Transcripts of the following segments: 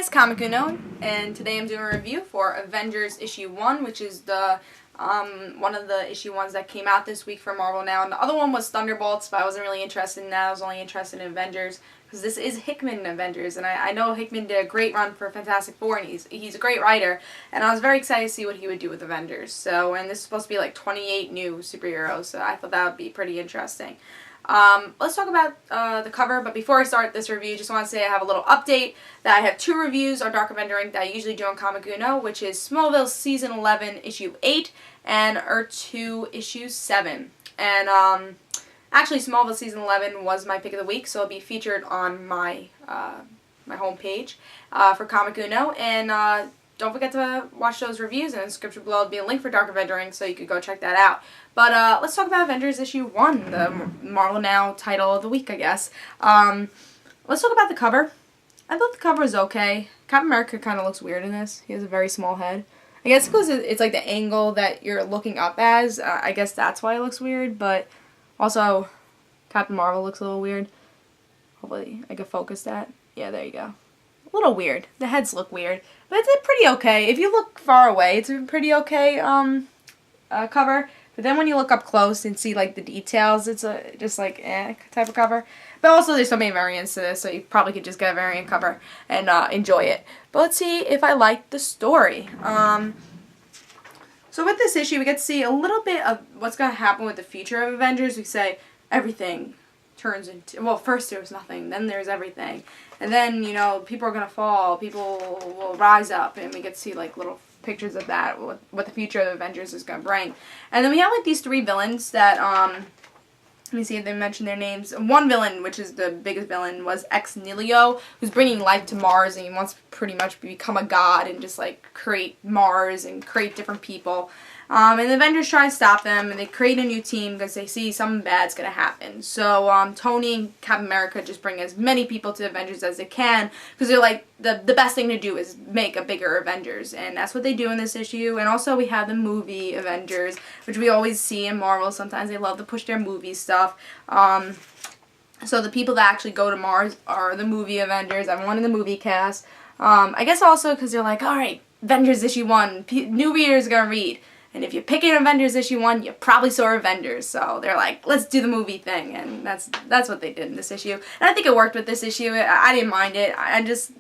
it's Comic Uno, and today I'm doing a review for Avengers issue 1, which is the one of the issue 1s that came out this week for Marvel now. And the other one was Thunderbolts, but I wasn't really interested in that. I was only interested in Avengers, because this is Hickman Avengers, and I know Hickman did a great run for Fantastic Four, and he's a great writer, and I was very excited to see what he would do with Avengers. So, and this is supposed to be like 28 new superheroes, so I thought that would be pretty interesting. Let's talk about the cover, but before I start this review, just want to say I have a little update that I have 2 reviews on Dark Avenger Inc. that I usually do on Comic Uno, which is Smallville Season 11, Issue 8, and Earth 2, Issue 7. And actually, Smallville Season 11 was my pick of the week, so it'll be featured on my my homepage for Comic Uno. And don't forget to watch those reviews, and in the description below will be a link for Dark Avenger Inc., so you could go check that out. But let's talk about Avengers issue 1, the Marvel Now title of the week, I guess. Let's talk about the cover. I thought the cover was okay. Captain America kind of looks weird in this. He has a very small head. I guess because it's like the angle that you're looking up as. I guess that's why it looks weird, but also Captain Marvel looks a little weird. Hopefully I can focus that. Yeah, there you go. A little weird. The heads look weird, but it's pretty okay. If you look far away, it's a pretty okay cover. But then when you look up close and see like the details, it's just like type of cover. But also there's so many variants to this, so you probably could just get a variant cover and enjoy it. But let's see if I like the story. So with this issue, we get to see a little bit of what's going to happen with the future of Avengers. We say everything turns into, well, first there was nothing, then there's everything. And then, you know, people are going to fall, people will rise up, and we get to see like little pictures of that, what the future of the Avengers is going to bring. And then we have like these 3 villains that, let me see if they mention their names. One villain, which is the biggest villain, was Ex Nihilo, who's bringing life to Mars, and he wants to pretty much become a god and just like create Mars and create different people. And the Avengers try to stop them, and they create a new team because they see something bad's going to happen. So Tony and Captain America just bring as many people to Avengers as they can, because they're like, the best thing to do is make a bigger Avengers, and that's what they do in this issue. And also we have the movie Avengers, which we always see in Marvel. Sometimes they love to push their movie stuff. So the people that actually go to Mars are the movie Avengers, everyone in the movie cast. I guess also because they're like, alright, Avengers issue 1, new readers are going to read. And if you're picking Avengers issue 1, you probably saw Avengers. So they're like, let's do the movie thing. And that's what they did in this issue. And I think it worked with this issue. I didn't mind it.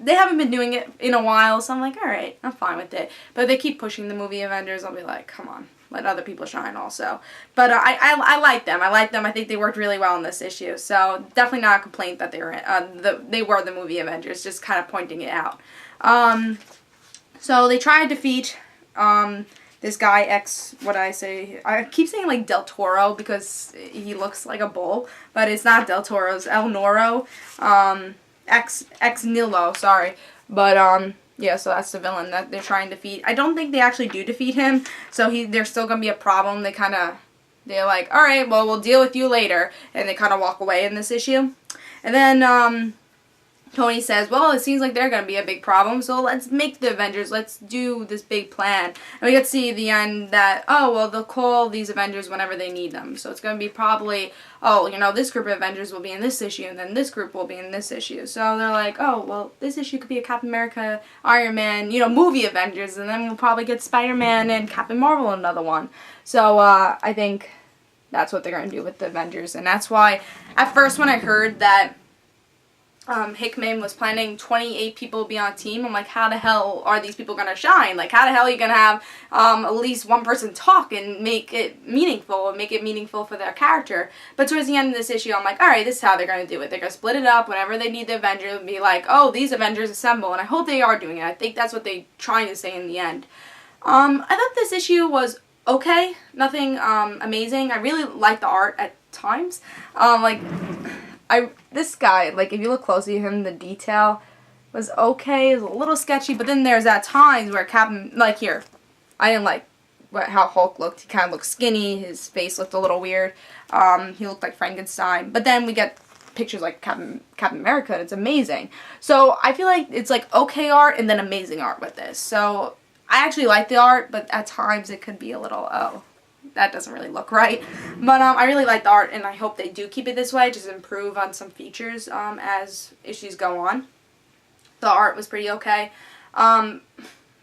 They haven't been doing it in a while. So I'm like, alright, I'm fine with it. But if they keep pushing the movie Avengers, I'll be like, come on, let other people shine also. But I like them. I like them. I think they worked really well in this issue. So definitely not a complaint that they were the movie Avengers. Just kind of pointing it out. So they try to defeat this guy, I keep saying like Del Toro because he looks like a bull, but it's not Del Toro, it's El Noro, Ex Nihilo, sorry. But, yeah, so that's the villain that they're trying to defeat. I don't think they actually do defeat him, so there's still gonna be a problem. They're like, alright, well, we'll deal with you later, and they kind of walk away in this issue. And then, Tony says, well, it seems like they're going to be a big problem, so let's make the Avengers, let's do this big plan. And we get to see at the end that, oh, well, they'll call these Avengers whenever they need them. So it's going to be probably, oh, you know, this group of Avengers will be in this issue, and then this group will be in this issue. So they're like, oh, well, this issue could be a Captain America, Iron Man, you know, movie Avengers, and then we'll probably get Spider-Man and Captain Marvel another one. So I think that's what they're going to do with the Avengers, and that's why, at first when I heard that Hickman was planning 28 people to be on a team, I'm like, how the hell are these people going to shine? Like, how the hell are you going to have at least one person talk and make it meaningful for their character? But towards the end of this issue, I'm like, alright, this is how they're going to do it. They're going to split it up whenever they need the Avengers and be like, oh, these Avengers assemble. And I hope they are doing it. I think that's what they're trying to say in the end. I thought this issue was okay. Nothing amazing. I really liked the art at times. This guy, like, if you look closely at him, the detail was okay. It was a little sketchy, but then there's at times where Captain, like here, I didn't like how Hulk looked. He kind of looked skinny. His face looked a little weird. He looked like Frankenstein. But then we get pictures like Captain America, and it's amazing. So I feel like it's like okay art and then amazing art with this. So I actually like the art, but at times it could be a little, oh, that doesn't really look right. But I really like the art, and I hope they do keep it this way, just improve on some features as issues go on. The art was pretty okay. But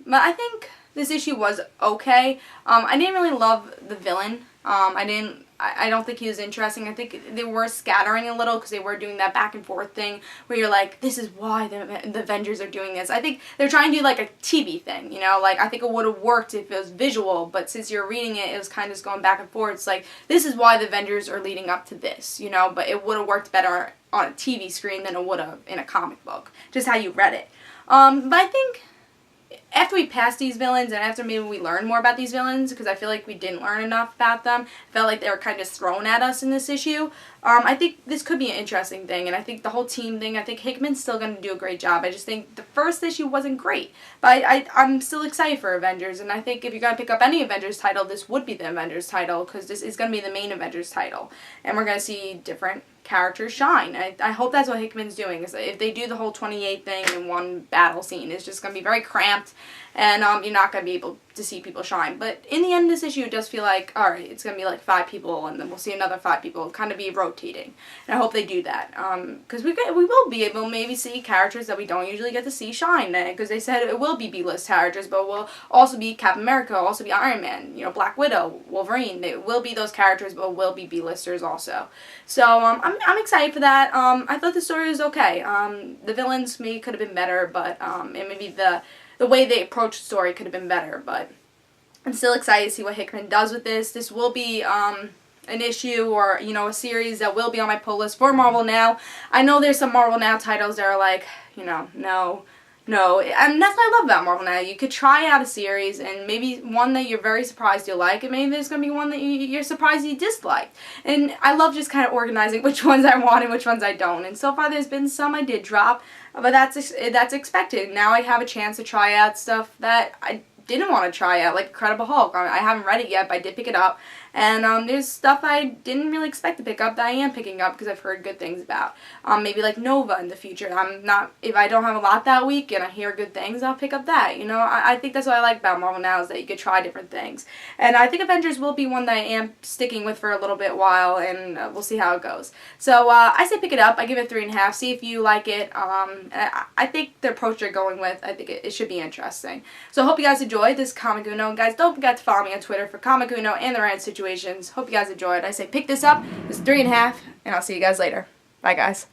I think this issue was okay. I didn't really love the villain. I don't think he was interesting. I think they were scattering a little because they were doing that back and forth thing where you're like, this is why the Avengers are doing this. I think they're trying to do like a TV thing, you know, like I think it would have worked if it was visual, but since you're reading it, it was kind of just going back and forth. It's like, this is why the Avengers are leading up to this, you know, but it would have worked better on a TV screen than it would have in a comic book, just how you read it. But I think after we pass these villains and after maybe we learn more about these villains, because I feel like we didn't learn enough about them, I felt like they were kind of thrown at us in this issue, I think this could be an interesting thing, and I think the whole team thing, I think Hickman's still going to do a great job. I just think the first issue wasn't great, but I'm still excited for Avengers, and I think if you're going to pick up any Avengers title, this would be the Avengers title, because this is going to be the main Avengers title, and we're going to see different characters shine. I hope that's what Hickman's doing. Is if they do the whole 28 thing in one battle scene, it's just going to be very cramped, and you're not going to be able to see people shine. But in the end of this issue, it does feel like, alright, it's going to be like 5 people, and then we'll see another 5 people. It'll kind of be rotating. And I hope they do that. Because we will be able to maybe see characters that we don't usually get to see shine. Because they said it will be B-list characters, but will also be Captain America, also be Iron Man, you know, Black Widow, Wolverine. They will be those characters, but will be B-listers also. So I'm excited for that. I thought the story was okay. The villains maybe could have been better, but and maybe the way they approached the story could have been better, but I'm still excited to see what Hickman does with this. This will be an issue or, you know, a series that will be on my pull list for Marvel Now. I know there's some Marvel Now titles that are like, you know, no, and that's what I love about Marvel Now. You could try out a series and maybe one that you're very surprised you like, and maybe there's going to be one that you're surprised you disliked. And I love just kind of organizing which ones I want and which ones I don't. And so far there's been some I did drop, but that's expected. Now I have a chance to try out stuff that I didn't want to try out, like Incredible Hulk. I haven't read it yet, but I did pick it up. And there's stuff I didn't really expect to pick up that I am picking up because I've heard good things about. Maybe like Nova in the future. If I don't have a lot that week and I hear good things, I'll pick up that. You know, I think that's what I like about Marvel Now is that you could try different things. And I think Avengers will be one that I am sticking with for a little bit while, and we'll see how it goes. So I say pick it up. I give it 3.5. See if you like it. I think the approach they're going with, I think it should be interesting. So I hope you guys enjoyed this Comic Uno. And guys, don't forget to follow me on Twitter for Comic Uno and the random situations. Hope you guys enjoyed. I say pick this up. It's 3.5, and I'll see you guys later. Bye, guys.